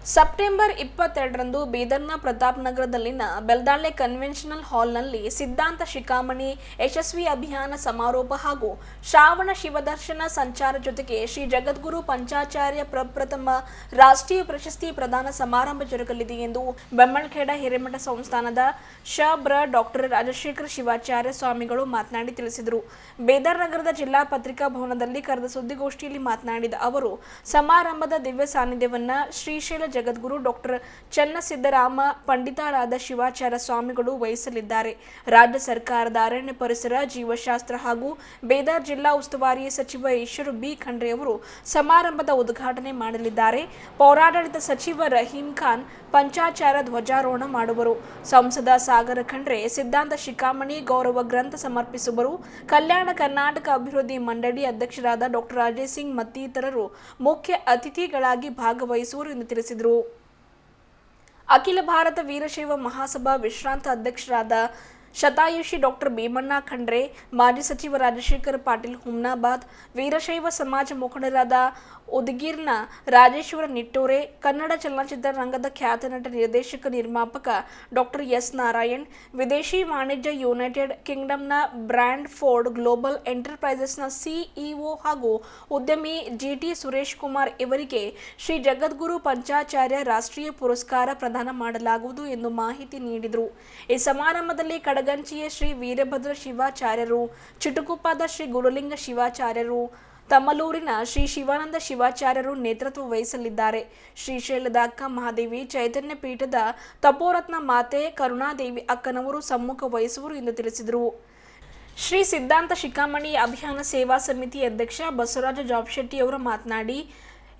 September 22ರಂದು ಬೀದರ್ನ Pratap ನಗರದಲ್ಲಿನ Beldale conventional ಹಾಲ್ನಲ್ಲಿ ಸಿದ್ಧಾಂತ ಶಿಖಾಮಣಿ ಯಶಸ್ವಿ ಅಭಿಯಾನ ಸಮಾರೋಪ ಹಾಗೂ ಶ್ರಾವಣ ಶಿವದರ್ಶನ ಸಂಚಾರ ಜೊತೆಗೆ ಶ್ರೀ ಜಗದ್ಗುರು ಪಂಚಾಚಾರ್ಯ ಪ್ರಪ್ರಥಮ ರಾಷ್ಟ್ರೀಯ ಪ್ರಶಸ್ತಿ ಪ್ರದಾನ ಸಮಾರಂಭ ಜರುಗಲಿದೆ ಎಂದು ಬೆಮ್ಮಳಖೇಡ ಹಿರೇಮಠ ಸಂಸ್ಥಾನದ ಡಾಕ್ಟರ್ ರಾಜಶೇಖರ ಶಿವಾಚಾರ್ಯ ಸ್ವಾಮಿಗಳು ಮಾತನಾಡಿ ತಿಳಿಸಿದರು. ಬೀದರ್ ನಗರದ ಜಿಲ್ಲಾ ಪತ್ರಿಕಾ ಭವನದಲ್ಲಿ ಕರೆದ ಸುದ್ದಿಗೋಷ್ಠಿಯಲ್ಲಿ ಮಾತನಾಡಿದ ಅವರು, ಸಮಾರಂಭದ ದಿವ್ಯ ಸಾನ್ನಿಧ್ಯವನ್ನ ಶ್ರೀಶೈಲ ಜಗದ್ಗುರು ಡಾಕ್ಟರ್ ಚನ್ನಸಿದ್ದರಾಮ ಪಂಡಿತಾರಾದ ಶಿವಾಚಾರ್ಯ ಸ್ವಾಮಿಗಳು ವಹಿಸಲಿದ್ದಾರೆ. ರಾಜ್ಯ ಸರ್ಕಾರದ ಅರಣ್ಯ ಪರಿಸರ ಜೀವಶಾಸ್ತ್ರ ಹಾಗೂ ಬೀದರ್ ಜಿಲ್ಲಾ ಉಸ್ತುವಾರಿ ಸಚಿವ ಈಶ್ವರ ಬಿ ಖಂಡ್ರೆ ಅವರು ಸಮಾರಂಭದ ಉದ್ಘಾಟನೆ ಮಾಡಲಿದ್ದಾರೆ. ಪೌರಾಡಳಿತ ಸಚಿವ ರಹೀಂ ಖಾನ್ ಪಂಚಾಚಾರ್ಯ ಧ್ವಜಾರೋಹಣ ಮಾಡುವರು. ಸಂಸದ ಸಾಗರ ಖಂಡ್ರೆ ಸಿದ್ಧಾಂತ ಶಿಖಾಮಣಿ ಗೌರವ ಗ್ರಂಥ ಸಮರ್ಪಿಸುವರು. ಕಲ್ಯಾಣ ಕರ್ನಾಟಕ ಅಭಿವೃದ್ಧಿ ಮಂಡಳಿ ಅಧ್ಯಕ್ಷರಾದ ಡಾಕ್ಟರ್ ಅಜಯ್ ಸಿಂಗ್ ಮತ್ತಿತರರು ಮುಖ್ಯ ಅತಿಥಿಗಳಾಗಿ ಭಾಗವಹಿಸುವರು ಎಂದು ತಿಳಿಸಿದರು. ಅಖಿಲ ಭಾರತ ವೀರಶೈವ ಮಹಾಸಭಾ ವಿಶ್ರಾಂತ ಅಧ್ಯಕ್ಷರಾದ ಶತಾಯುಷಿ ಡಾಕ್ಟರ್ ಭೀಮಣ್ಣ ಖಂಡ್ರೆ, ಮಾಜಿ ಸಚಿವ ರಾಜಶೇಖರ ಪಾಟೀಲ್ ಹುಮ್ನಾಬಾದ್, ವೀರಶೈವ ಸಮಾಜ ಮುಖಂಡರಾದ ಉದಗೀರ್ನ ರಾಜೇಶ್ವರ ನಿಟ್ಟೂರೆ, ಕನ್ನಡ ಚಲನಚಿತ್ರ ರಂಗದ ಖ್ಯಾತ ನಟ ನಿರ್ದೇಶಕ ನಿರ್ಮಾಪಕ ಡಾಕ್ಟರ್ ಎಸ್ ನಾರಾಯಣ್, ವಿದೇಶಿ ವಾಣಿಜ್ಯ ಯುನೈಟೆಡ್ ಕಿಂಗ್ಡಮ್ನ ಬ್ರ್ಯಾಂಡ್ ಫೋರ್ಡ್ ಗ್ಲೋಬಲ್ ಎಂಟರ್ಪ್ರೈಸಸ್ನ ಸಿಇಒ ಹಾಗೂ ಉದ್ಯಮಿ ಜಿಟಿ ಸುರೇಶ್ ಕುಮಾರ್ ಇವರಿಗೆ ಶ್ರೀ ಜಗದ್ಗುರು ಪಂಚಾಚಾರ್ಯ ರಾಷ್ಟ್ರೀಯ ಪುರಸ್ಕಾರ ಪ್ರದಾನ ಮಾಡಲಾಗುವುದು ಎಂದು ಮಾಹಿತಿ ನೀಡಿದರು. ಈ ಸಮಾರಂಭದಲ್ಲಿ ಕಡಗಂಚಿಯ ಶ್ರೀ ವೀರಭದ್ರ ಶಿವಾಚಾರ್ಯರು, ಚಿಟುಕುಪ್ಪದ ಶ್ರೀ ಗುರುಲಿಂಗ ಶಿವಾಚಾರ್ಯರು, ತಮ್ಮಲೂರಿನ ಶ್ರೀ ಶಿವಾನಂದ ಶಿವಾಚಾರ್ಯರು ನೇತೃತ್ವ ವಹಿಸಲಿದ್ದಾರೆ. ಶ್ರೀಶೈಲದ ಅಕ್ಕ ಮಹಾದೇವಿ ಚೈತನ್ಯ ಪೀಠದ ತಪೋರತ್ನ ಮಾತೆ ಕರುಣಾದೇವಿ ಅಕ್ಕನವರು ಸಮ್ಮುಖ ವಹಿಸುವರು ಎಂದು ತಿಳಿಸಿದರು. ಶ್ರೀ ಸಿದ್ಧಾಂತ ಶಿಖಾಮಣಿ ಅಭಿಯಾನ ಸೇವಾ ಸಮಿತಿ ಅಧ್ಯಕ್ಷ ಬಸವರಾಜ ಜಾಬ್ಶೆಟ್ಟಿ ಅವರು ಮಾತನಾಡಿ,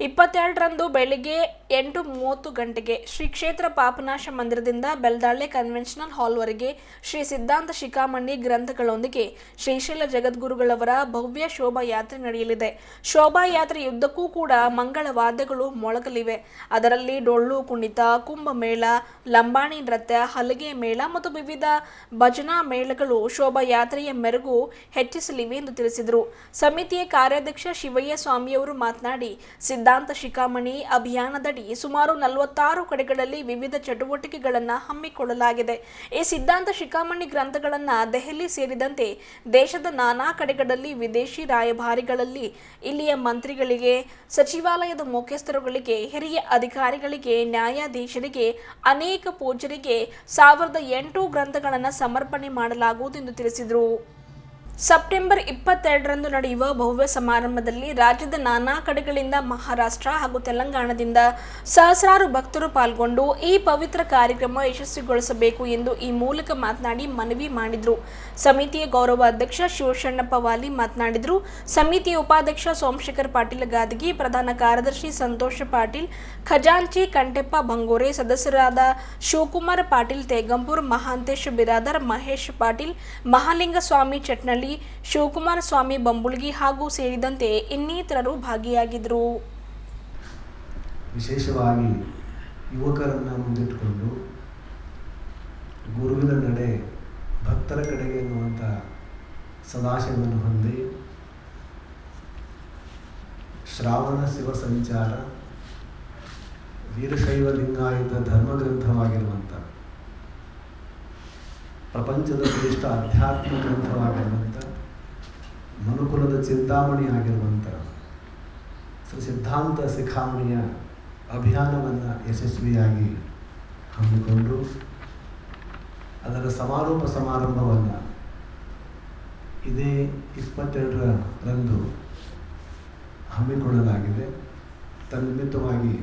22ರಂದು ಬೆಳಿಗ್ಗೆ 8:30 ಗಂಟೆಗೆ ಶ್ರೀ ಕ್ಷೇತ್ರ ಪಾಪನಾಶ ಮಂದಿರದಿಂದ ಬೆಲ್ದಾಳೆ ಕನ್ವೆನ್ಷನಲ್ ಹಾಲ್ವರೆಗೆ ಶ್ರೀ ಸಿದ್ಧಾಂತ ಶಿಖಾಮಣಿ ಗ್ರಂಥಗಳೊಂದಿಗೆ ಶ್ರೀಶೈಲ ಜಗದ್ಗುರುಗಳವರ ಭವ್ಯ ಶೋಭಾಯಾತ್ರೆ ನಡೆಯಲಿದೆ. ಶೋಭಾಯಾತ್ರೆಯುದ್ದಕ್ಕೂ ಕೂಡ ಮಂಗಳ ವಾದ್ಯಗಳು ಮೊಳಗಲಿವೆ. ಅದರಲ್ಲಿ ಡೊಳ್ಳು ಕುಣಿತ, ಕುಂಭಮೇಳ, ಲಂಬಾಣಿ ನೃತ್ಯ, ಹಲಗೆ ಮೇಳ ಮತ್ತು ವಿವಿಧ ಭಜನಾ ಮೇಳಗಳು ಶೋಭಾಯಾತ್ರೆಯ ಮೆರುಗು ಹೆಚ್ಚಿಸಲಿವೆ ಎಂದು ತಿಳಿಸಿದರು. ಸಮಿತಿಯ ಕಾರ್ಯಾಧ್ಯಕ್ಷ ಶಿವಯ್ಯ ಸ್ವಾಮಿಯವರು ಮಾತನಾಡಿ, ಸಿದ್ಧಾಂತ ಶಿಖಾಮಣಿ ಅಭಿಯಾನದಡಿ ಸುಮಾರು 46 ಕಡೆಗಳಲ್ಲಿ ವಿವಿಧ ಚಟುವಟಿಕೆಗಳನ್ನು ಹಮ್ಮಿಕೊಳ್ಳಲಾಗಿದೆ. ಈ ಸಿದ್ಧಾಂತ ಶಿಖಾಮಣಿ ಗ್ರಂಥಗಳನ್ನು ದೆಹಲಿ ಸೇರಿದಂತೆ ದೇಶದ ನಾನಾ ಕಡೆಗಳಲ್ಲಿ ವಿದೇಶಿ ರಾಯಭಾರಿಗಳಲ್ಲಿ, ಇಲ್ಲಿಯ ಮಂತ್ರಿಗಳಿಗೆ, ಸಚಿವಾಲಯದ ಮುಖ್ಯಸ್ಥರುಗಳಿಗೆ, ಹಿರಿಯ ಅಧಿಕಾರಿಗಳಿಗೆ, ನ್ಯಾಯಾಧೀಶರಿಗೆ, ಅನೇಕ ಪೂಜ್ಯರಿಗೆ 1008 ಗ್ರಂಥಗಳನ್ನು ಸಮರ್ಪಣೆ ಮಾಡಲಾಗುವುದು ಎಂದು ತಿಳಿಸಿದರು. ಸೆಪ್ಟೆಂಬರ್ 22ರಂದು ನಡೆಯುವ ಭವ್ಯ ಸಮಾರಂಭದಲ್ಲಿ ರಾಜ್ಯದ ನಾನಾ ಕಡೆಗಳಿಂದ ಮಹಾರಾಷ್ಟ್ರ ಹಾಗೂ ತೆಲಂಗಾಣದಿಂದ ಸಹಸ್ರಾರು ಭಕ್ತರು ಪಾಲ್ಗೊಂಡು ಈ ಪವಿತ್ರ ಕಾರ್ಯಕ್ರಮ ಯಶಸ್ವಿಗೊಳಿಸಬೇಕು ಎಂದು ಈ ಮೂಲಕ ಮಾತನಾಡಿ ಮನವಿ ಮಾಡಿದರು. ಸಮಿತಿಯ ಗೌರವ ಅಧ್ಯಕ್ಷ ಶಿವಶಣ್ಣಪ್ಪ ವಾಲಿ ಮಾತನಾಡಿದರು. ಸಮಿತಿಯ ಉಪಾಧ್ಯಕ್ಷ ಸೋಮಶೇಖರ್ ಪಾಟೀಲ್ ಗಾದಗಿ, ಪ್ರಧಾನ ಕಾರ್ಯದರ್ಶಿ ಸಂತೋಷ ಪಾಟೀಲ್, ಖಜಾಂಚಿ ಕಂಟೆಪ್ಪ ಬಂಗೋರೆ, ಸದಸ್ಯರಾದ ಶಿವಕುಮಾರ ಪಾಟೀಲ್ ತೇಗಂಪುರ್, ಮಹಾಂತೇಶ ಬಿರಾದರ್, ಮಹೇಶ್ ಪಾಟೀಲ್, ಮಹಾಲಿಂಗಸ್ವಾಮಿ ಚಟ್ನಳ್ಳಿ, ಶಿವಕುಮಾರ ಸ್ವಾಮಿ ಬಂಬುಳ್ಗಿ ಹಾಗೂ ಸೇರಿದಂತೆ ಇನ್ನಿತರರು ಭಾಗಿಯಾಗಿದ್ದರು. ವಿಶೇಷವಾಗಿ ಯುವಕರನ್ನು ಮುಂದಿಟ್ಟುಕೊಂಡು ಗುರುವಿನ ನಡೆ ಭಕ್ತರ ಕಡೆಗೆ ಎನ್ನುವಂಥ ಸದಾಶಯವನ್ನು ಹೊಂದಿ ಶ್ರಾವಣ ಶಿವ ಸಂಚಾರ ವೀರಶೈವ ಲಿಂಗಾಯತ ಧರ್ಮಗ್ರಂಥವಾಗಿರುವಂಥ ಪ್ರಪಂಚದ ಶ್ರೇಷ್ಠ ಅಧ್ಯಾತ್ಮ ಗ್ರಂಥವಾಗಿರುವಂಥ ಮನುಕುಲದ ಚಿಂತಾಮಣಿ ಆಗಿರುವಂಥ ಶ್ರೀ ಸಿದ್ಧಾಂತ ಶಿಖಾಮಣಿಯ ಅಭಿಯಾನವನ್ನು ಯಶಸ್ವಿಯಾಗಿ ಹಮ್ಮಿಕೊಂಡು ಅದರ ಸಮಾರೋಪ ಸಮಾರಂಭವನ್ನು ಇದೇ 22ರಂದು ಹಮ್ಮಿಕೊಳ್ಳಲಾಗಿದೆ. ತನ್ನಿಮಿತ್ತವಾಗಿ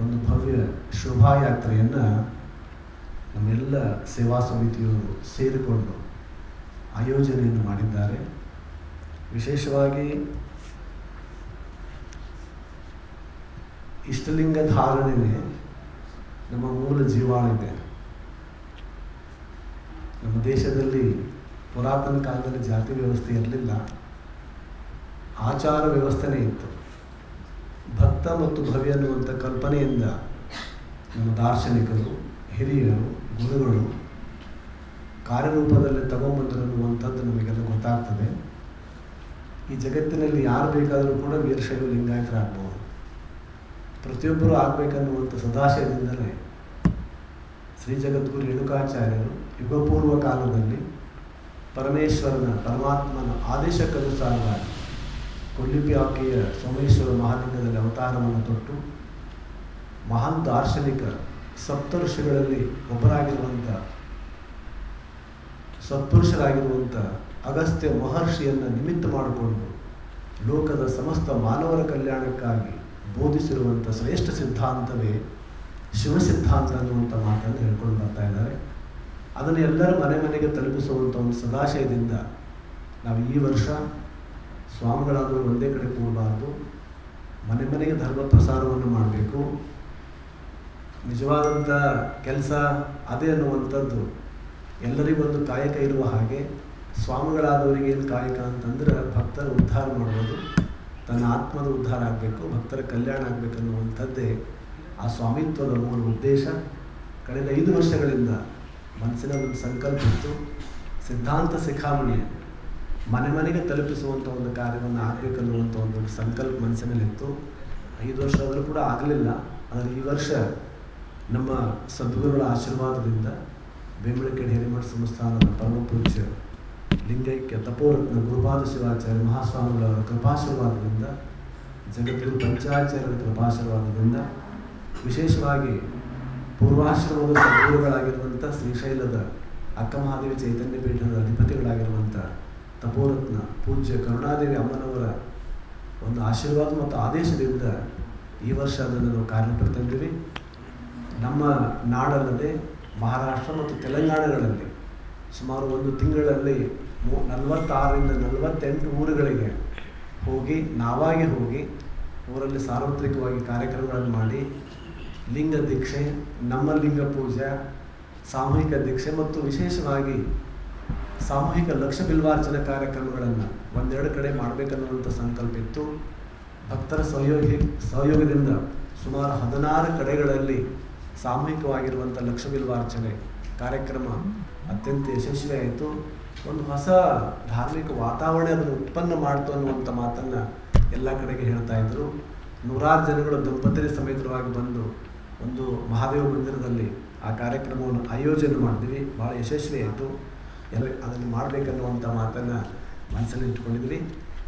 ಒಂದು ಭವ್ಯ ಶೋಭಾಯಾತ್ರೆಯನ್ನು ನಮ್ಮೆಲ್ಲ ಸೇವಾ ಸಮಿತಿಯವರು ಸೇರಿಕೊಂಡು ಆಯೋಜನೆಯನ್ನು ಮಾಡಿದ್ದಾರೆ. ವಿಶೇಷವಾಗಿ ಇಷ್ಟಲಿಂಗ ಧಾರಣೆಯೇ ನಮ್ಮ ಮೂಲ ಜೀವಾಳಿದೆ. ನಮ್ಮ ದೇಶದಲ್ಲಿ ಪುರಾತನ ಕಾಲದಲ್ಲಿ ಜಾತಿ ವ್ಯವಸ್ಥೆ ಇರಲಿಲ್ಲ, ಆಚಾರ ವ್ಯವಸ್ಥೆನೇ ಇತ್ತು. ಭಕ್ತ ಮತ್ತು ಭವ್ಯ ಅನ್ನುವಂಥ ಕಲ್ಪನೆಯಿಂದ ನಮ್ಮ ದಾರ್ಶನಿಕರು, ಹಿರಿಯರು, ಗುರುಗಳು ಕಾರ್ಯರೂಪದಲ್ಲಿ ತಗೊಂಬಂದರು ಅನ್ನುವಂಥದ್ದು ನಮಗೆಲ್ಲ ಗೊತ್ತಾಗ್ತದೆ. ಈ ಜಗತ್ತಿನಲ್ಲಿ ಯಾರು ಬೇಕಾದರೂ ಕೂಡ ವೀರಶೈವ ಲಿಂಗಾಯತರಾಗ್ಬೋದು. ಪ್ರತಿಯೊಬ್ಬರೂ ಆಗಬೇಕನ್ನುವಂಥ ಸದಾಶಯದಿಂದಲೇ ಶ್ರೀ ಜಗದ್ಗುರು ರೇಣುಕಾಚಾರ್ಯರು ಯುಗಪೂರ್ವ ಕಾಲದಲ್ಲಿ ಪರಮಾತ್ಮನ ಆದೇಶಕ್ಕನುಸಾರವಾಗಿ ಕೊಲ್ಲಿಪಿ ಆಕೆಯ ಸೋಮೇಶ್ವರ ಮಹಾಲಿಂಗದಲ್ಲಿ ಅವತಾರವನ್ನು ತೊಟ್ಟು ಮಹಾನ್ ದಾರ್ಶನಿಕ ಸಪ್ತಋಷಿಗಳಲ್ಲಿ ಒಬ್ಬರಾಗಿರುವಂಥ ಸತ್ಪುರುಷರಾಗಿರುವಂಥ ಅಗಸ್ತ್ಯ ಮಹರ್ಷಿಯನ್ನು ನಿಮಿತ್ತ ಮಾಡಿಕೊಂಡು ಲೋಕದ ಸಮಸ್ತ ಮಾನವರ ಕಲ್ಯಾಣಕ್ಕಾಗಿ ಬೋಧಿಸಿರುವಂಥ ಶ್ರೇಷ್ಠ ಸಿದ್ಧಾಂತವೇ ಶಿವ ಸಿದ್ಧಾಂತ ಅನ್ನುವಂಥ ಮಾತನ್ನು ಹೇಳ್ಕೊಂಡು ಬರ್ತಾ ಇದ್ದಾರೆ. ಅದನ್ನು ಎಲ್ಲರ ಮನೆ ಮನೆಗೆ ತಲುಪಿಸುವಂಥ ಒಂದು ಸದಾಶಯದಿಂದ ನಾವು ಈ ವರ್ಷ ಸ್ವಾಮಿಗಳಾದರೂ ಒಂದೇ ಕಡೆ ಕೂಡಬಾರ್ದು, ಮನೆ ಮನೆಗೆ ಧರ್ಮ ಪ್ರಸಾರವನ್ನು ಮಾಡಬೇಕು. ನಿಜವಾದಂಥ ಕೆಲಸ ಅದೇ ಅನ್ನುವಂಥದ್ದು ಎಲ್ಲರಿಗೊಂದು ಕಾಯಕ ಇರುವ ಹಾಗೆ ಸ್ವಾಮಿಗಳಾದವರಿಗೆ ಏನು ಕಾಯಕ ಅಂತಂದ್ರೆ ಭಕ್ತರ ಉದ್ಧಾರ ಮಾಡೋದು, ತನ್ನ ಆತ್ಮದ ಉದ್ಧಾರ ಆಗಬೇಕು, ಭಕ್ತರ ಕಲ್ಯಾಣ ಆಗಬೇಕನ್ನುವಂಥದ್ದೇ ಆ ಸ್ವಾಮಿತ್ವದ ಮೂಲ ಉದ್ದೇಶ. ಕಳೆದ 5 ವರ್ಷಗಳಿಂದ ಮನಸ್ಸಿನ ಒಂದು ಸಂಕಲ್ಪ ಇತ್ತು, ಸಿದ್ಧಾಂತ ಶಿಖಾಮಣಿ ಮನೆ ಮನೆಗೆ ತಲುಪಿಸುವಂಥ ಒಂದು ಕಾರ್ಯವನ್ನು ಆಗಬೇಕನ್ನುವಂಥ ಒಂದು ಸಂಕಲ್ಪ ಮನಸ್ಸಿನಲ್ಲಿತ್ತು. 5 ವರ್ಷ ಆದರೂ ಕೂಡ ಆಗಲಿಲ್ಲ. ಆದರೆ ಈ ವರ್ಷ ನಮ್ಮ ಸದ್ಗುರುಗಳ ಆಶೀರ್ವಾದದಿಂದ ಬೆಂಬಳಕೆರೆ ಹಿರೇಮಠ ಸಂಸ್ಥಾನದ ಪರಮ ಪೂಜ್ಯ ಲಿಂಗೈಕ್ಯ ತಪೋರತ್ನ ಗುರುಪಾದ ಶಿವಾಚಾರ್ಯ ಮಹಾಸ್ವಾಮಿಗಳವರ ಕೃಪಾಶೀರ್ವಾದದಿಂದ, ಜಗದ್ಗುರು ಪಂಚಾಚಾರ್ಯರ ಕೃಪಾಶೀರ್ವಾದದಿಂದ, ವಿಶೇಷವಾಗಿ ಪೂರ್ವಾಶ್ರಮದ ಸದ್ಗುರುಗಳಾಗಿರುವಂಥ ಶ್ರೀಶೈಲದ ಅಕ್ಕಮಹಾದೇವಿ ಚೈತನ್ಯ ಪೀಠದ ಅಧಿಪತಿಗಳಾಗಿರುವಂಥ ತಪೋರತ್ನ ಪೂಜ್ಯ ಕರುಣಾದೇವಿ ಅಮ್ಮನವರ ಒಂದು ಆಶೀರ್ವಾದ ಮತ್ತು ಆದೇಶದಿಂದ ಈ ವರ್ಷ ಅದನ್ನು ನಾವು ಕಾರ್ಯಕ್ಕೆ ತಂದಿವಿ. ನಮ್ಮ ನಾಡಲ್ಲದೆ ಮಹಾರಾಷ್ಟ್ರ ಮತ್ತು ತೆಲಂಗಾಣಗಳಲ್ಲಿ ಸುಮಾರು 1 ತಿಂಗಳಲ್ಲಿ 46ರಿಂದ 48 ಊರುಗಳಿಗೆ ಹೋಗಿ ನಾವಾಗಿ ಹೋಗಿ ಊರಲ್ಲಿ ಸಾರ್ವತ್ರಿಕವಾಗಿ ಕಾರ್ಯಕ್ರಮಗಳನ್ನು ಮಾಡಿ ಲಿಂಗ ದೀಕ್ಷೆ, ನಮ್ಮ ಲಿಂಗ ಪೂಜೆ, ಸಾಮೂಹಿಕ ದೀಕ್ಷೆ ಮತ್ತು ವಿಶೇಷವಾಗಿ ಸಾಮೂಹಿಕ ಲಕ್ಷ ಬಿಲ್ವಾರ್ಚನೆ ಕಾರ್ಯಕ್ರಮಗಳನ್ನು 1-2 ಕಡೆ ಮಾಡಬೇಕನ್ನುವಂಥ ಸಂಕಲ್ಪ ಇತ್ತು. ಭಕ್ತರ ಸಹಯೋಗದಿಂದ ಸುಮಾರು 16 ಕಡೆಗಳಲ್ಲಿ ಸಾಮೂಹಿಕವಾಗಿರುವಂಥ ಲಕ್ಷ ಬಿಲ್ವಾರ್ಚನೆ ಕಾರ್ಯಕ್ರಮ ಅತ್ಯಂತ ಯಶಸ್ವಿಯಾಯಿತು. ಒಂದು ಹೊಸ ಧಾರ್ಮಿಕ ವಾತಾವರಣ ಅದನ್ನು ಉತ್ಪನ್ನ ಮಾಡ್ತು ಅನ್ನುವಂಥ ಮಾತನ್ನು ಎಲ್ಲ ಕಡೆಗೆ ಹೇಳ್ತಾ ಇದ್ದರು. 100 ಜನಗಳು ದಂಪತಿ ಸಮೇತರವಾಗಿ ಬಂದು ಒಂದು ಮಹಾದೇವ ಮಂದಿರದಲ್ಲಿ ಆ ಕಾರ್ಯಕ್ರಮವನ್ನು ಆಯೋಜನೆ ಮಾಡಿದ್ವಿ. ಭಾಳ ಯಶಸ್ವಿಯಾಯಿತು. ಅದನ್ನು ಮಾಡಬೇಕನ್ನುವಂಥ ಮಾತನ್ನು ಮನಸ್ಸಲ್ಲಿ ಇಟ್ಕೊಂಡಿದ್ವಿ.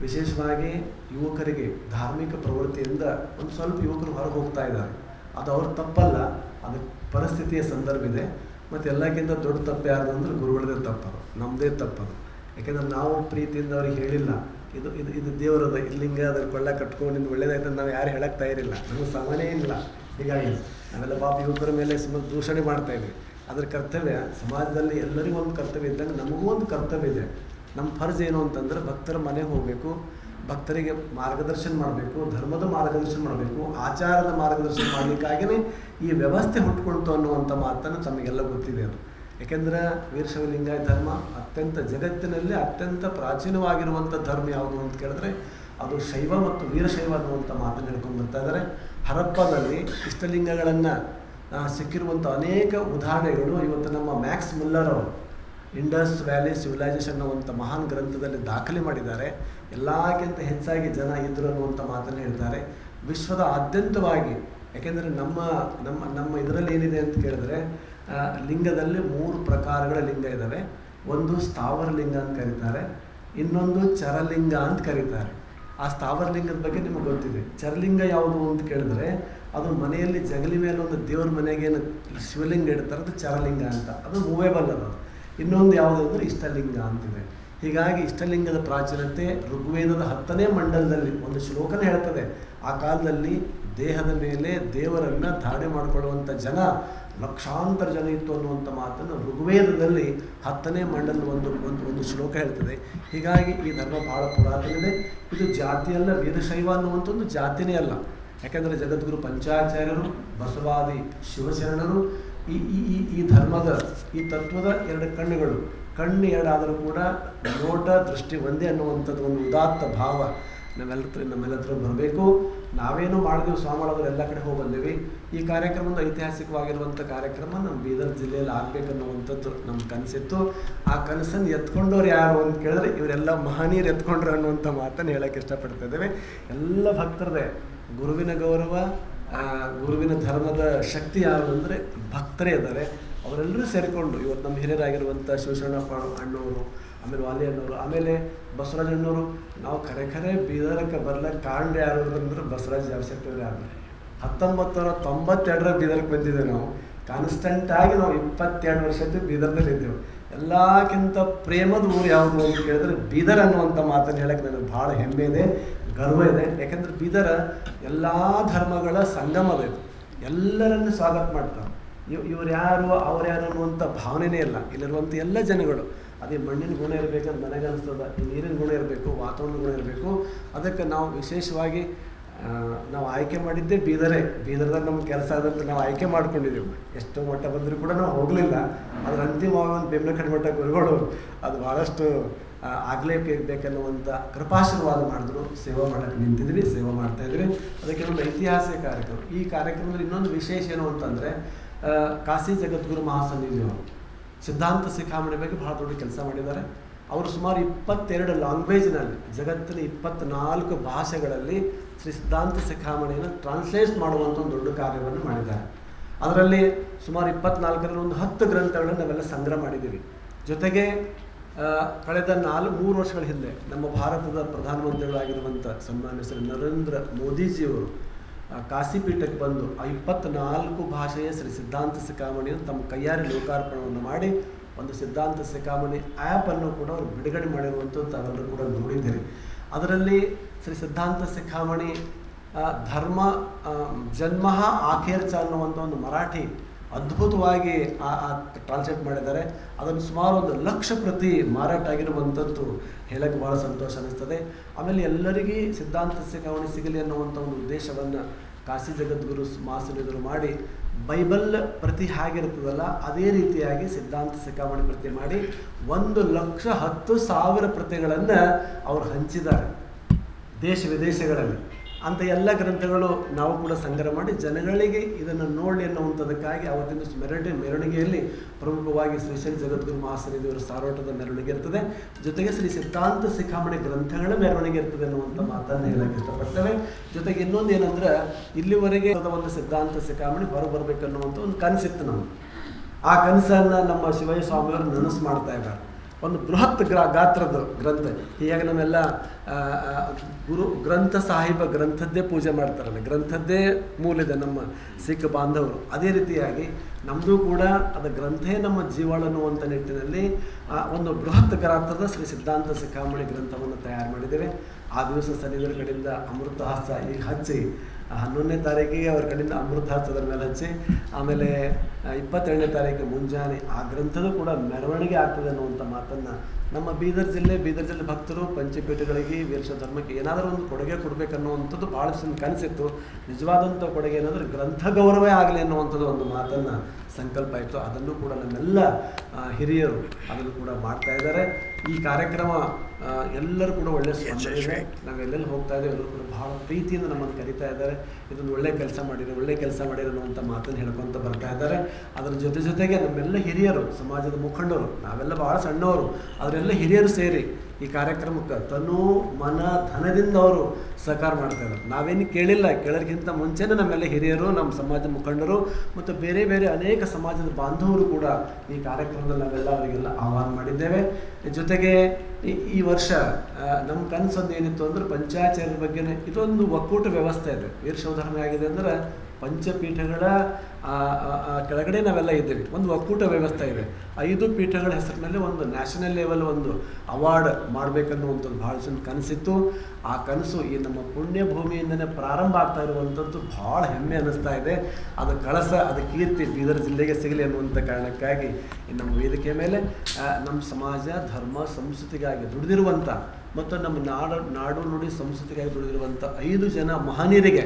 ವಿಶೇಷವಾಗಿ ಯುವಕರಿಗೆ ಧಾರ್ಮಿಕ ಪ್ರವೃತ್ತಿಯಿಂದ ಒಂದು ಸ್ವಲ್ಪ ಯುವಕರು ಹೊರಗೆ ಹೋಗ್ತಾ ಇದ್ದಾರೆ. ಅದು ಅವ್ರ ತಪ್ಪಲ್ಲ, ಅದು ಪರಿಸ್ಥಿತಿಯ ಸಂದರ್ಭ ಇದೆ. ಮತ್ತು ಎಲ್ಲಕ್ಕಿಂತ ದೊಡ್ಡ ತಪ್ಪು ಯಾರ್ದು ಅಂದರೆ ಗುರುಗಳದೇ ತಪ್ಪದು, ನಮ್ಮದೇ ತಪ್ಪದು. ಯಾಕೆಂದರೆ ನಾವು ಪ್ರೀತಿಯಿಂದ ಅವ್ರಿಗೆ ಹೇಳಿಲ್ಲ, ಇದು ಇದು ಇದು ದೇವರದ ಇಲ್ಲಿಂಗ ಅದ್ರ ಕೊಳ್ಳ ಕಟ್ಕೊಂಡು ನಿಮ್ಗೆ ಒಳ್ಳೇದಾಯ್ತು ನಾವು ಯಾರು ಹೇಳಕ್ಕೆ ತಯಾರಿಲ್ಲ, ನಮಗೆ ಸಮನೇ ಇಲ್ಲ. ಹೀಗಾಗಿ ನಾವೆಲ್ಲ ಪಾಪ ಯುವಕರ ಮೇಲೆ ಸುಮ್ಮನೆ ದೂಷಣೆ ಮಾಡ್ತಾಯಿದ್ವಿ. ಅದರ ಕರ್ತವ್ಯ ಸಮಾಜದಲ್ಲಿ ಎಲ್ಲರಿಗೂ ಒಂದು ಕರ್ತವ್ಯ ಇದ್ದಂಗೆ ನಮಗೂ ಒಂದು ಕರ್ತವ್ಯ ಇದೆ. ನಮ್ಮ ಫರ್ಜ್ ಏನು ಅಂತಂದ್ರೆ ಭಕ್ತರ ಮನೆಗೆ ಹೋಗಬೇಕು, ಭಕ್ತರಿಗೆ ಮಾರ್ಗದರ್ಶನ ಮಾಡಬೇಕು, ಧರ್ಮದ ಮಾರ್ಗದರ್ಶನ ಮಾಡಬೇಕು, ಆಚಾರದ ಮಾರ್ಗದರ್ಶನ ಮಾಡಲಿಕ್ಕಾಗಿಯೇ ಈ ವ್ಯವಸ್ಥೆ ಹುಟ್ಕೊಳ್ತು ಅನ್ನುವಂಥ ಮಾತನ್ನು ತಮಗೆಲ್ಲ ಗೊತ್ತಿದೆ. ಅದು ಏಕೆಂದರೆ ವೀರಶೈವ ಲಿಂಗಾಯತ ಧರ್ಮ ಅತ್ಯಂತ ಜಗತ್ತಿನಲ್ಲಿ ಅತ್ಯಂತ ಪ್ರಾಚೀನವಾಗಿರುವಂಥ ಧರ್ಮ ಯಾವುದು ಅಂತ ಕೇಳಿದ್ರೆ ಅದು ಶೈವ ಮತ್ತು ವೀರಶೈವ ಅನ್ನುವಂಥ ಮಾತನ್ನು ಹೇಳ್ಕೊಂಡು ಬರ್ತಾ ಇದ್ದಾರೆ. ಹರಪ್ಪದಲ್ಲಿ ಇಷ್ಟಲಿಂಗಗಳನ್ನು ಸಿಕ್ಕಿರುವಂಥ ಅನೇಕ ಉದಾಹರಣೆಗಳು ಇವತ್ತು ನಮ್ಮ ಮ್ಯಾಕ್ಸ್ ಮುಲ್ಲರ್ ಅವರು ಇಂಡಸ್ ವ್ಯಾಲಿ ಸಿವಿಲೈಸೇಷನ್ ಅನ್ನುವಂಥ ಮಹಾನ್ ಗ್ರಂಥದಲ್ಲಿ ದಾಖಲೆ ಮಾಡಿದ್ದಾರೆ. ಎಲ್ಲಕ್ಕಿಂತ ಹೆಚ್ಚಾಗಿ ಜನ ಇದ್ದರು ಅನ್ನುವಂಥ ಮಾತನ್ನು ಹೇಳ್ತಾರೆ. ವಿಶ್ವದ ಆದ್ಯಂತವಾಗಿ, ಯಾಕೆಂದರೆ ನಮ್ಮ ನಮ್ಮ ನಮ್ಮ ಇದರಲ್ಲಿ ಏನಿದೆ ಅಂತ ಕೇಳಿದ್ರೆ ಲಿಂಗದಲ್ಲಿ 3 ಪ್ರಕಾರಗಳ ಲಿಂಗ ಇದ್ದಾವೆ. ಒಂದು ಸ್ಥಾವರ ಲಿಂಗ ಅಂತ ಕರೀತಾರೆ, ಇನ್ನೊಂದು ಚರಲಿಂಗ ಅಂತ ಕರೀತಾರೆ. ಆ ಸ್ಥಾವರ ಲಿಂಗದ ಬಗ್ಗೆ ನಿಮಗೆ ಗೊತ್ತಿದೆ. ಚರಲಿಂಗ ಯಾವುದು ಅಂತ ಕೇಳಿದ್ರೆ ಅದು ಮನೆಯಲ್ಲಿ ಜಗಲಿ ಮೇಲೆ ಒಂದು ದೇವ್ರ ಮನೆಗೆ ಏನು ಶಿವಲಿಂಗ ಇಡ್ತಾರೆ, ಅದು ಚರಲಿಂಗ ಅಂತ, ಅದು ಮೂವೇಬಲ್ ಅದು. ಇನ್ನೊಂದು ಯಾವುದು ಅಂದರೆ ಇಷ್ಟಲಿಂಗ ಅಂತಿದೆ. ಹೀಗಾಗಿ ಇಷ್ಟಲಿಂಗದ ಪ್ರಾಚೀನತೆ ಋಗ್ವೇದದ 10ನೇ ಮಂಡಲದಲ್ಲಿ ಒಂದು ಶ್ಲೋಕನೇ ಹೇಳ್ತದೆ. ಆ ಕಾಲದಲ್ಲಿ ದೇಹದ ಮೇಲೆ ದೇವರನ್ನು ಧಾರಣೆ ಮಾಡಿಕೊಳ್ಳುವಂಥ ಜನ ಲಕ್ಷಾಂತರ ಜನ ಇತ್ತು ಅನ್ನುವಂಥ ಮಾತನ್ನು ಋಗ್ವೇದದಲ್ಲಿ 10ನೇ ಮಂಡಲದ ಒಂದು ಶ್ಲೋಕ ಹೇಳ್ತದೆ. ಹೀಗಾಗಿ ಈ ಧರ್ಮ ಭಾಳ ಪುರಾತನಿದೆ. ಇದು ಜಾತಿಯಲ್ಲ, ವೀರಶೈವ ಅನ್ನುವಂಥ ಒಂದು ಜಾತಿನೇ ಅಲ್ಲ. ಯಾಕೆಂದರೆ ಜಗದ್ಗುರು ಪಂಚಾಚಾರ್ಯರು, ಬಸವಾದಿ ಶಿವಶರಣರು ಈ ಈ ಈ ಧರ್ಮದ ಈ ತತ್ವದ 2 ಕಣ್ಣುಗಳು, ಕಣ್ಣು 2 ಆದರೂ ಕೂಡ ನೋಟ ದೃಷ್ಟಿ ಒಂದೇ ಅನ್ನುವಂಥದ್ದು ಒಂದು ಉದಾತ್ತ ಭಾವ ನಮ್ಮೆಲ್ಲ ಹತ್ರ ಬರಬೇಕು. ನಾವೇನು ಮಾಡಿದೆವು, ಸ್ವಾಮಿಗಳವರು ಎಲ್ಲ ಕಡೆ ಹೋಗಿ ಬಂದೇವಿ. ಈ ಕಾರ್ಯಕ್ರಮದ ಐತಿಹಾಸಿಕವಾಗಿರುವಂಥ ಕಾರ್ಯಕ್ರಮ ನಮ್ಮ ಬೀದರ್ ಜಿಲ್ಲೆಯಲ್ಲಿ ಆಗಬೇಕನ್ನುವಂಥದ್ದು ನಮ್ಮ ಕನಸಿತ್ತು. ಆ ಕನಸನ್ನು ಎತ್ಕೊಂಡವ್ರು ಯಾರು ಅಂತ ಕೇಳಿದ್ರೆ ಇವರೆಲ್ಲ ಮಹನೀಯರು ಎತ್ಕೊಂಡ್ರು ಅನ್ನುವಂಥ ಮಾತನ್ನು ಹೇಳೋಕ್ಕೆ ಇಷ್ಟಪಡ್ತಾ ಇದ್ದೇವೆ. ಎಲ್ಲ ಭಕ್ತರದೇ ಗುರುವಿನ ಗೌರವ, ಗುರುವಿನ ಧರ್ಮದ ಶಕ್ತಿ ಯಾರು ಅಂದರೆ ಭಕ್ತರೇ ಇದ್ದಾರೆ. ಅವರೆಲ್ಲರೂ ಸೇರಿಕೊಂಡು ಇವತ್ತು ನಮ್ಮ ಹಿರಿಯರಾಗಿರುವಂಥ ಶಿವಶರಣಪ್ಪ ಅಣ್ಣವರು, ಆಮೇಲೆ ವಾಲಿ ಅಣ್ಣವರು, ಆಮೇಲೆ ಬಸವರಾಜ ಅಣ್ಣವರು. ನಾವು ಖರೆ ಬೀದರಕ್ಕೆ ಬರ್ಲಿಕ್ಕೆ ಕಾರಣ ಯಾರು ಅಂದ್ರೆ ಬಸವರಾಜ್ ಜಾವಶೆಟ್ಟಿಯವರು ಯಾರು. 1992 ಬೀದರ್ಗೆ ಬಂದಿದ್ದೇವೆ ನಾವು. ಕಾನ್ಸ್ಟೆಂಟಾಗಿ ನಾವು 22 ವರ್ಷದ್ದು ಬೀದರ್ನಲ್ಲಿ ಇದ್ದೆವು. ಎಲ್ಲಕ್ಕಿಂತ ಪ್ರೇಮದ ಊರು ಯಾವುದು ಅಂತ ಕೇಳಿದ್ರೆ ಬೀದರ್ ಅನ್ನುವಂಥ ಮಾತನ್ನು ಹೇಳಕ್ಕೆ ನನಗೆ ಭಾಳ ಹೆಮ್ಮೆ ಇದೆ, ಗರ್ವ ಇದೆ. ಯಾಕೆಂದರೆ ಬೀದರ ಎಲ್ಲ ಧರ್ಮಗಳ ಸಂಗಮದ ಇದು. ಎಲ್ಲರನ್ನು ಸ್ವಾಗತ ಮಾಡ್ತಾರೆ. ಇವ್ರು ಯಾರು ಅವ್ರು ಯಾರು ಅನ್ನುವಂಥ ಭಾವನೆಯೇ ಇಲ್ಲ. ಇಲ್ಲಿರುವಂಥ ಎಲ್ಲ ಜನಗಳು ಅದೇ ಮಣ್ಣಿನ ಗುಣ ಇರಬೇಕಂತ ನನಗೆ ಅನಿಸ್ತದ, ಈ ನೀರಿನ ಗುಣ ಇರಬೇಕು, ವಾತಾವರಣ ಗುಣ ಇರಬೇಕು. ಅದಕ್ಕೆ ನಾವು ವಿಶೇಷವಾಗಿ ನಾವು ಆಯ್ಕೆ ಮಾಡಿದ್ದೇ ಬೀದರ್ದಾಗ ನಮ್ಗೆ ಕೆಲಸ ಆದಂತ ನಾವು ಆಯ್ಕೆ ಮಾಡ್ಕೊಂಡಿದ್ದೆವು. ಎಷ್ಟೋ ಮಟ್ಟ ಬಂದರೂ ಕೂಡ ನಾವು ಹೋಗಲಿಲ್ಲ. ಅದ್ರ ಅಂತಿಮವಾಗಿ ಒಂದು ಬೆಂಬಲಕಟ್ಟೆ ಮಟ್ಟ ಗುರುಗಳು ಅದು ಭಾಳಷ್ಟು ಆಗಲೇಬೇಕನ್ನುವಂಥ ಕೃಪಾಶೀರ್ವಾದ ಮಾಡಿದ್ರು. ಸೇವಾ ಮಾಡೋಕ್ಕೆ ನಿಂತಿದ್ವಿ, ಸೇವಾ ಮಾಡ್ತಾಯಿದ್ವಿ. ಅದಕ್ಕೆ ಒಂದು ಐತಿಹಾಸಿಕ ಕಾರ್ಯಕ್ರಮ. ಈ ಕಾರ್ಯಕ್ರಮದಲ್ಲಿ ಇನ್ನೊಂದು ವಿಶೇಷ ಏನು ಅಂತಂದರೆ ಕಾಶಿ ಜಗದ್ಗುರು ಮಹಾಸನ್ನಿಧಿಯವರು ಸಿದ್ಧಾಂತ ಶಿಖಾಮಣಿ ಬಗ್ಗೆ ಭಾಳ ದೊಡ್ಡ ಕೆಲಸ ಮಾಡಿದ್ದಾರೆ. ಅವರು ಸುಮಾರು 22 ಲ್ಯಾಂಗ್ವೇಜ್ನಲ್ಲಿ ಜಗತ್ತಿನ 24 ಭಾಷೆಗಳಲ್ಲಿ ಶ್ರೀ ಸಿದ್ಧಾಂತ ಶಿಖಾಮಣಿಯನ್ನು ಟ್ರಾನ್ಸ್ಲೇಟ್ ಮಾಡುವಂಥ ಒಂದು ದೊಡ್ಡ ಕಾರ್ಯವನ್ನು ಮಾಡಿದ್ದಾರೆ. ಅದರಲ್ಲಿ ಸುಮಾರು 24ರಲ್ಲಿ ಒಂದು 10 ಗ್ರಂಥಗಳನ್ನು ನಾವೆಲ್ಲ ಸಂಗ್ರಹ ಮಾಡಿದ್ದೀವಿ. ಜೊತೆಗೆ ಕಳೆದ 3 ವರ್ಷಗಳ ಹಿಂದೆ ನಮ್ಮ ಭಾರತದ ಪ್ರಧಾನಮಂತ್ರಿಗಳಾಗಿರುವಂಥ ಸನ್ಮಾನ್ಯ ಶ್ರೀ ನರೇಂದ್ರ ಮೋದಿಜಿಯವರು ಕಾಶಿಪೀಠಕ್ಕೆ ಬಂದು ಆ 24 ಭಾಷೆಯ ಶ್ರೀ ಸಿದ್ಧಾಂತ ಶಿಖಾಮಣಿಯನ್ನು ತಮ್ಮ ಕೈಯಾರೆ ಲೋಕಾರ್ಪಣೆಯನ್ನು ಮಾಡಿ ಒಂದು ಸಿದ್ಧಾಂತ ಶಿಖಾಮಣಿ ಆ್ಯಪನ್ನು ಕೂಡ ಅವರು ಬಿಡುಗಡೆ ಮಾಡಿರುವಂಥದ್ದು ತಾವೆಲ್ಲರೂ ಕೂಡ ನೋಡಿದ್ದೀರಿ. ಅದರಲ್ಲಿ ಶ್ರೀ ಸಿದ್ಧಾಂತ ಶಿಖಾಮಣಿ ಧರ್ಮ ಜನ್ಮ ಆಖೇರ್ಚ ಅನ್ನುವಂಥ ಒಂದು ಮರಾಠಿ ಅದ್ಭುತವಾಗಿ ಟ್ರಾನ್ಸ್ಲೇಟ್ ಮಾಡಿದ್ದಾರೆ. ಅದನ್ನು ಸುಮಾರು 1 ಲಕ್ಷ ಪ್ರತಿ ಮಾರಾಟ ಆಗಿರುವಂಥದ್ದು ಹೇಳಕ್ಕೆ ಭಾಳ ಸಂತೋಷ ಅನ್ನಿಸ್ತದೆ. ಆಮೇಲೆ ಎಲ್ಲರಿಗೂ ಸಿದ್ಧಾಂತ ಶಿಖಾಮಣಿ ಸಿಗಲಿ ಅನ್ನುವಂಥ ಒಂದು ಉದ್ದೇಶವನ್ನು ಕಾಶಿ ಜಗದ್ಗುರು ಮಹಾಸನ್ನಿಧಿಗಳು ಮಾಡಿ ಬೈಬಲ್ ಪ್ರತಿ ಹೇಗಿರ್ತದಲ್ಲ ಅದೇ ರೀತಿಯಾಗಿ ಸಿದ್ಧಾಂತ ಶಿಖಾಮಣಿ ಪ್ರತಿ ಮಾಡಿ 1,10,000 ಪ್ರತಿಗಳನ್ನು ಅವರು ಹಂಚಿದ್ದಾರೆ ದೇಶ ವಿದೇಶಗಳಲ್ಲಿ. ಅಂಥ ಎಲ್ಲ ಗ್ರಂಥಗಳು ನಾವು ಕೂಡ ಸಂಗ್ರಹ ಮಾಡಿ ಜನಗಳಿಗೆ ಇದನ್ನು ನೋಡಿ ಅನ್ನುವಂಥದ್ದಕ್ಕಾಗಿ ಅವತ್ತಿನ ಮೆರವಣಿಗೆಯಲ್ಲಿ ಪ್ರಮುಖವಾಗಿ ಶ್ರೀಶೈಲ ಜಗದ್ಗುರು ಮಹಾಸನ್ನಿಧಿಯವರ ಸಾರೋಟದ ಮೆರವಣಿಗೆ ಇರ್ತದೆ. ಜೊತೆಗೆ ಶ್ರೀ ಸಿದ್ಧಾಂತ ಶಿಖಾಮಣಿ ಗ್ರಂಥಗಳ ಮೆರವಣಿಗೆ ಇರ್ತದೆ ಅನ್ನುವಂಥ ಮಾತನ್ನು ಹೇಳಕ್ಕೆ ಇಷ್ಟಪಡ್ತೇವೆ. ಜೊತೆಗೆ ಇನ್ನೊಂದು ಏನಂದ್ರೆ ಇಲ್ಲಿವರೆಗೆ ಒಂದು ಸಿದ್ಧಾಂತ ಶಿಖಾಮಣಿ ಹೊರಬರಬೇಕನ್ನುವಂಥ ಒಂದು ಕನಸಿತ್ತು ನಮಗೆ. ಆ ಕನಸನ್ನು ನಮ್ಮ ಶಿವಯ್ಯ ಸ್ವಾಮಿಯವರು ನನಸು ಮಾಡ್ತಾ ಇದ್ದಾರೆ. ಒಂದು ಬೃಹತ್ ಗಾತ್ರದ ಗ್ರಂಥ. ಹೀಗಾಗಿ ನಮ್ಮೆಲ್ಲ ಗ್ರಂಥ ಸಾಹಿಬ ಗ್ರಂಥದ್ದೇ ಪೂಜೆ ಮಾಡ್ತಾರಲ್ಲ, ಗ್ರಂಥದ್ದೇ ಮೂಲಿದೆ ನಮ್ಮ ಸಿಖ್ ಬಾಂಧವರು. ಅದೇ ರೀತಿಯಾಗಿ ನಮ್ಮದು ಕೂಡ ಅದು ಗ್ರಂಥೇ ನಮ್ಮ ಜೀವಾಳ ಅನ್ನುವಂಥ ನಿಟ್ಟಿನಲ್ಲಿ ಒಂದು ಬೃಹತ್ ಗಾತ್ರದ ಶ್ರೀ ಸಿದ್ಧಾಂತ ಶಿಖಾಮಣಿ ಗ್ರಂಥವನ್ನು ತಯಾರು ಮಾಡಿದ್ದೇವೆ. ಆ ದಿವಸ ಸನ್ನಿಧಿಗಳ ಕಡೆಯಿಂದ ಅಮೃತಹಾಸ ಈಗ ಹಚ್ಚಿ 11ನೇ ತಾರೀಕಿಗೆ ಅವ್ರ ಕಡೆಯಿಂದ ಅಮೃತಹಾಸದ ಮೇಲೆ ಹಚ್ಚಿ ಆಮೇಲೆ 22ನೇ ತಾರೀಕು ಮುಂಜಾನೆ ಆ ಗ್ರಂಥದ ಕೂಡ ಮೆರವಣಿಗೆ ಆಗ್ತದೆ ಅನ್ನುವಂಥ ಮಾತನ್ನು ನಮ್ಮ ಬೀದರ್ ಜಿಲ್ಲೆ ಭಕ್ತರು ಪಂಚಪೀಠಗಳಿಗೆ ವೀರಶೈವ ಧರ್ಮಕ್ಕೆ ಏನಾದರೂ ಒಂದು ಕೊಡುಗೆ ಕೊಡಬೇಕನ್ನುವಂಥದ್ದು ಭಾಳ ಕನಸಿತ್ತು. ನಿಜವಾದಂಥ ಕೊಡುಗೆ ಏನಾದರೂ ಗ್ರಂಥ ಗೌರವೇ ಆಗಲಿ ಅನ್ನುವಂಥದ್ದು ಒಂದು ಮಾತನ್ನು ಸಂಕಲ್ಪ ಆಯಿತು. ಅದನ್ನು ಕೂಡ ನಮ್ಮೆಲ್ಲ ಹಿರಿಯರು ಅದನ್ನು ಕೂಡ ಮಾಡ್ತಾ ಇದ್ದಾರೆ. ಈ ಕಾರ್ಯಕ್ರಮ ಎಲ್ಲರೂ ಕೂಡ ಒಳ್ಳೆಯ ಸ್ಪಂದನೆ ಇದೆ. ನಾವೆಲ್ಲೆಲ್ಲಿ ಹೋಗ್ತಾ ಇದ್ದೇವೆ ಎಲ್ಲರೂ ಕೂಡ ಭಾಳ ಪ್ರೀತಿಯಿಂದ ನಮ್ಮನ್ನು ಕರೀತಾ ಇದ್ದಾರೆ. ಇದೊಂದು ಒಳ್ಳೆ ಕೆಲಸ ಮಾಡಿರೋ ಅನ್ನುವಂಥ ಮಾತನ್ನು ಹೇಳ್ಕೊತ ಬರ್ತಾ ಇದ್ದಾರೆ. ಅದರ ಜೊತೆಗೆ ನಮ್ಮೆಲ್ಲ ಹಿರಿಯರು, ಸಮಾಜದ ಮುಖಂಡರು, ನಾವೆಲ್ಲ ಭಾಳ ಸಣ್ಣವರು, ಅವರೆಲ್ಲ ಹಿರಿಯರು ಸೇರಿ ಈ ಕಾರ್ಯಕ್ರಮಕ್ಕೆ ತನು ಮನ ಧನದಿಂದ ಅವರು ಸಹಕಾರ ಮಾಡ್ತಾ ಇದ್ದಾರೆ. ನಾವೇನು ಕೇಳೋದಕ್ಕಿಂತ ಮುಂಚೆನೇ ನಮ್ಮೆಲ್ಲ ಹಿರಿಯರು, ನಮ್ಮ ಸಮಾಜದ ಮುಖಂಡರು ಮತ್ತು ಬೇರೆ ಬೇರೆ ಅನೇಕ ಸಮಾಜದ ಬಾಂಧವರು ಕೂಡ ಈ ಕಾರ್ಯಕ್ರಮದಲ್ಲಿ ನಾವೆಲ್ಲ ಅವರಿಗೆಲ್ಲ ಆಹ್ವಾನ ಮಾಡಿದ್ದೇವೆ. ಜೊತೆಗೆ ಈ ವರ್ಷ ನಮ್ಮ ಕನಸೊಂದು ಏನಿತ್ತು ಅಂದರೆ ಪಂಚಾಚಾರ್ಯರ ಬಗ್ಗೆನೇ ಇದೊಂದು ಒಕ್ಕೂಟ ವ್ಯವಸ್ಥೆ ಇದೆ. ವೀರಶೈವ ಧರ್ಮ ಆಗಿದೆ ಅಂದರೆ ಪಂಚಪೀಠಗಳ ಕೆಳಗಡೆ ನಾವೆಲ್ಲ ಇದ್ದೀವಿ. ಒಂದು ಒಕ್ಕೂಟ ವ್ಯವಸ್ಥೆ ಇದೆ. 5 ಪೀಠಗಳ ಹೆಸರಿನಲ್ಲಿ ಒಂದು ನ್ಯಾಷನಲ್ ಲೆವೆಲ್ ಒಂದು ಅವಾರ್ಡ್ ಮಾಡಬೇಕನ್ನುವಂಥದ್ದು ಭಾಳ ಚೆಂದ ಕನಸಿತ್ತು. ಆ ಕನಸು ಈ ನಮ್ಮ ಪುಣ್ಯ ಭೂಮಿಯಿಂದನೇ ಪ್ರಾರಂಭ ಆಗ್ತಾ ಇರುವಂಥದ್ದು ಭಾಳ ಹೆಮ್ಮೆ ಅನ್ನಿಸ್ತಾ ಇದೆ. ಅದು ಕಳಸ, ಅದು ಕೀರ್ತಿ ಬೀದರ್ ಜಿಲ್ಲೆಗೆ ಸಿಗಲಿ ಅನ್ನುವಂಥ ಕಾರಣಕ್ಕಾಗಿ ನಮ್ಮ ವೇದಿಕೆ ಮೇಲೆ ನಮ್ಮ ಸಮಾಜ ಧರ್ಮ ಸಂಸ್ಕೃತಿಗಾಗಿ ದುಡಿದಿರುವಂಥ ಮತ್ತು ನಮ್ಮ ನಾಡು ನುಡಿ ಸಂಸ್ಕೃತಿಗಾಗಿ ದುಡಿದಿರುವಂಥ 5 ಜನ ಮಹನೀಯರಿಗೆ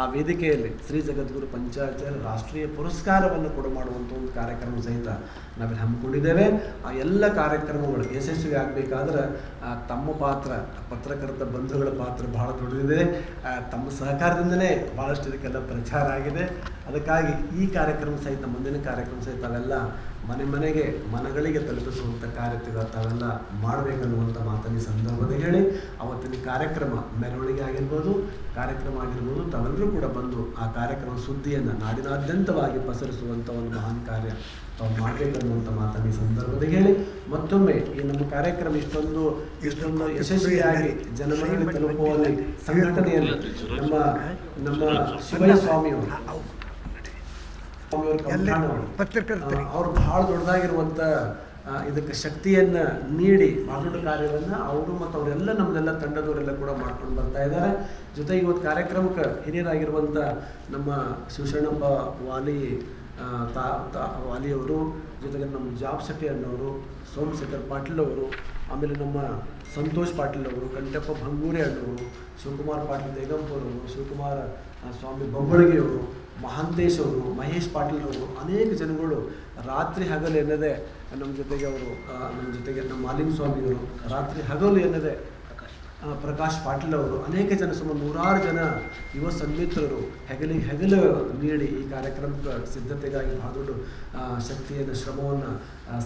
ಆ ವೇದಿಕೆಯಲ್ಲಿ ಶ್ರೀ ಜಗದ್ಗುರು ಪಂಚಾಚಾರ್ಯ ರಾಷ್ಟ್ರೀಯ ಪುರಸ್ಕಾರವನ್ನು ಕೊಡು ಮಾಡುವಂಥ ಒಂದು ಕಾರ್ಯಕ್ರಮ ಸಹಿತ ನಾವಿಲ್ಲಿ ಹಮ್ಮಿಕೊಂಡಿದ್ದೇವೆ. ಆ ಎಲ್ಲ ಕಾರ್ಯಕ್ರಮಗಳು ಯಶಸ್ವಿ ಆಗಬೇಕಾದ್ರೆ ತಮ್ಮ ಪಾತ್ರ, ಪತ್ರಕರ್ತ ಬಂಧುಗಳ ಪಾತ್ರ ಭಾಳ ದೊಡ್ಡದಿದೆ. ತಮ್ಮ ಸಹಕಾರದಿಂದಲೇ ಭಾಳಷ್ಟು ಇದಕ್ಕೆಲ್ಲ ಪ್ರಚಾರ ಆಗಿದೆ. ಅದಕ್ಕಾಗಿ ಈ ಕಾರ್ಯಕ್ರಮ ಸಹಿತ, ಮುಂದಿನ ಕಾರ್ಯಕ್ರಮ ಸಹಿತ ಅವೆಲ್ಲ ಮನೆಗಳಿಗೆ ತಲುಪಿಸುವಂಥ ಕಾರ್ಯ ತಾವೆಲ್ಲ ಮಾಡಬೇಕನ್ನುವಂಥ ಮಾತನ್ನು ಈ ಸಂದರ್ಭದಲ್ಲಿ ಹೇಳಿ ಅವತ್ತಿನ ಕಾರ್ಯಕ್ರಮ ಮೆರವಣಿಗೆ ಆಗಿರ್ಬೋದು, ತಾವೆಲ್ಲ ತಾವೆಲ್ಲರೂ ಕೂಡ ಬಂದು ಆ ಕಾರ್ಯಕ್ರಮ ಸುದ್ದಿಯನ್ನು ನಾಡಿನಾದ್ಯಂತವಾಗಿ ಪಸರಿಸುವಂಥ ಒಂದು ಮಹಾನ್ ಕಾರ್ಯ ತಾವು ಮಾಡಬೇಕನ್ನುವಂಥ ಮಾತನ್ನು ಈ ಸಂದರ್ಭದಲ್ಲಿ ಹೇಳಿ, ಮತ್ತೊಮ್ಮೆ ಈ ನಮ್ಮ ಕಾರ್ಯಕ್ರಮ ಇಷ್ಟೊಂದು ಯಶಸ್ವಿಯಾಗಿ ಜನಮನೆಗೆ ತಲುಪುವಲ್ಲಿ ಸಂಘಟನೆಯಲ್ಲಿ ನಮ್ಮ ಶಿವಯ್ಯ ಸ್ವಾಮಿಯವರು ಅವರು ಬಹಳ ದೊಡ್ಡದಾಗಿರುವಂಥ ಇದಕ್ಕೆ ಶಕ್ತಿಯನ್ನು ನೀಡಿ ಬಹಳ ದೊಡ್ಡ ಕಾರ್ಯವನ್ನು ಅವರು ಮತ್ತು ಅವರೆಲ್ಲ ನಮ್ಮೆಲ್ಲ ತಂಡದವರೆಲ್ಲ ಕೂಡ ಮಾಡ್ಕೊಂಡು ಬರ್ತಾ ಇದ್ದಾರೆ. ಜೊತೆಗೆ ಇವತ್ತು ಕಾರ್ಯಕ್ರಮಕ್ಕೆ ಹಿರಿಯರಾಗಿರುವಂಥ ನಮ್ಮ ಶಿವಶರಣಪ್ಪ ವಾಲಿಯವರು, ಜೊತೆಗೆ ನಮ್ಮ ಜಾಬ್ ಶೆಟ್ಟಿ ಅಣ್ಣವರು, ಸೋಮಶೇಖರ್ ಪಾಟೀಲ್ ಅವರು, ಆಮೇಲೆ ನಮ್ಮ ಸಂತೋಷ್ ಪಾಟೀಲ್ ಅವರು, ಕಂಠಪ್ಪ ಭಂಗೂರೆ ಅಣ್ಣವರು, ಶಿವಕುಮಾರ್ ಪಾಟೀಲ್ ದೇಗಂಪುರ್ ಅವರು, ಶಿವಕುಮಾರ ಸ್ವಾಮಿ ಬೊಬ್ಬಳಿಗೆಯವರು, ಮಹಾಂತೇಶ್ ಅವರು, ಮಹೇಶ್ ಪಾಟೀಲ್ ಅವರು, ಅನೇಕ ಜನಗಳು ರಾತ್ರಿ ಹಗಲು ಎನ್ನದೆ ನಮ್ಮ ಜೊತೆಗೆ ಅವರು, ನಮ್ಮ ಜೊತೆಗೆ ನಮ್ಮ ಮಾಲಿಂಗ ಸ್ವಾಮಿಯವರು ರಾತ್ರಿ ಹಗಲು ಎನ್ನದೆ, ಪ್ರಕಾಶ್ ಪಾಟೀಲ್ ಅವರು, ಅನೇಕ ಜನ ಸುಮಾರು 100 ಜನ ಯುವ ಸನ್ಮಿತ್ರರು ಹೆಗಲು ನೀಡಿ ಈ ಕಾರ್ಯಕ್ರಮಕ್ಕೆ ಸಿದ್ಧತೆಗಾಗಿ ಬಹಳ ದೊಡ್ಡ ಶಕ್ತಿಯನ್ನು ಶ್ರಮವನ್ನು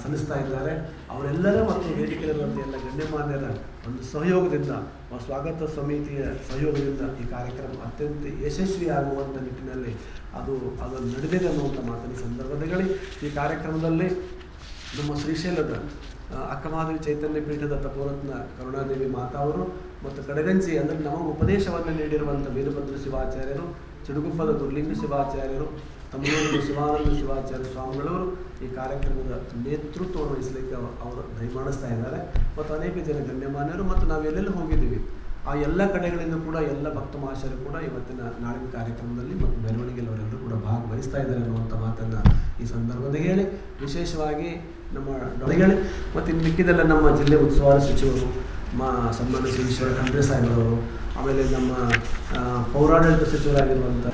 ಸಲ್ಲಿಸ್ತಾ ಇದ್ದಾರೆ. ಅವರೆಲ್ಲರ ಮತ್ತು ವೇದಿಕೆಯಲ್ಲಿರುವಂಥ ಎಲ್ಲ ಗಣ್ಯಮಾನ್ಯರ ಒಂದು ಸಹಯೋಗದಿಂದ, ಸ್ವಾಗತ ಸಮಿತಿಯ ಸಹಯೋಗದಿಂದ ಈ ಕಾರ್ಯಕ್ರಮ ಅತ್ಯಂತ ಯಶಸ್ವಿಯಾಗುವಂಥ ನಿಟ್ಟಿನಲ್ಲಿ ಅದು ನಡೆದಿದೆ ಅನ್ನುವಂಥ ಮಾತಿನ ಸಂದರ್ಭದಲ್ಲಿ ಈ ಕಾರ್ಯಕ್ರಮದಲ್ಲಿ ನಮ್ಮ ಶ್ರೀಶೈಲದ ಅಕ್ಕಮಹಾದೇವಿ ಚೈತನ್ಯ ಪೀಠದ ತಪೋರತ್ನ ಕರುಣಾದೇವಿ ಮಾತಾ ಅವರು ಮತ್ತು ಕಡಗಂಜಿ ಅಂದರೆ ನಮಗೆ ಉಪದೇಶವನ್ನು ನೀಡಿರುವಂಥ ವೀರಭದ್ರ ಶಿವಾಚಾರ್ಯರು, ಚಿಡುಗುಪ್ಪದ ದುರ್ಲಿಂಗ ಶಿವಾಚಾರ್ಯರು, ತಮ್ಮೂರಿನ ಶಿವಾನಂದ ಶಿವಾಚಾರ್ಯ ಸ್ವಾಮಿಗಳವರು ಈ ಕಾರ್ಯಕ್ರಮದ ನೇತೃತ್ವವನ್ನು ವಹಿಸಲಿಕ್ಕೆ ಅವರು ದಯಮಾಡಿಸ್ತಾ ಇದ್ದಾರೆ. ಮತ್ತು ಅನೇಕ ಜನ ಗಣ್ಯಮಾನ್ಯರು ಮತ್ತು ನಾವು ಎಲ್ಲೆಲ್ಲಿ ಹೋಗಿದ್ದೀವಿ ಆ ಎಲ್ಲ ಕಡೆಗಳಿಂದ ಕೂಡ ಎಲ್ಲ ಭಕ್ತ ಮಹಾಶಯರು ಕೂಡ ಇವತ್ತಿನ ನಾಳಿನ ಕಾರ್ಯಕ್ರಮದಲ್ಲಿ ಮತ್ತು ಮೆರವಣಿಗೆಯಲ್ಲಿ ಅವರೆಲ್ಲರೂ ಕೂಡ ಭಾಗವಹಿಸ್ತಾ ಇದ್ದಾರೆ ಅನ್ನುವಂಥ ಮಾತನ್ನು ಈ ಸಂದರ್ಭದಲ್ಲಿ ಹೇಳಿ, ವಿಶೇಷವಾಗಿ ನಮ್ಮ ಡೊಳೆಗಳು ಮತ್ತು ಇನ್ನು ಮಿಕ್ಕಿದೆಲ್ಲ ನಮ್ಮ ಜಿಲ್ಲೆ ಉಸ್ತುವಾರಿ ಸಚಿವರು ಸನ್ಮಾನ್ಯ ಶ್ರೀ ಈಶ್ವರ ಖಂಡ್ರೆ ಸಾಹೇಬರವರು, ಆಮೇಲೆ ನಮ್ಮ ಪೌರಾಡಳಿತ ಸಚಿವರಾಗಿರುವಂಥ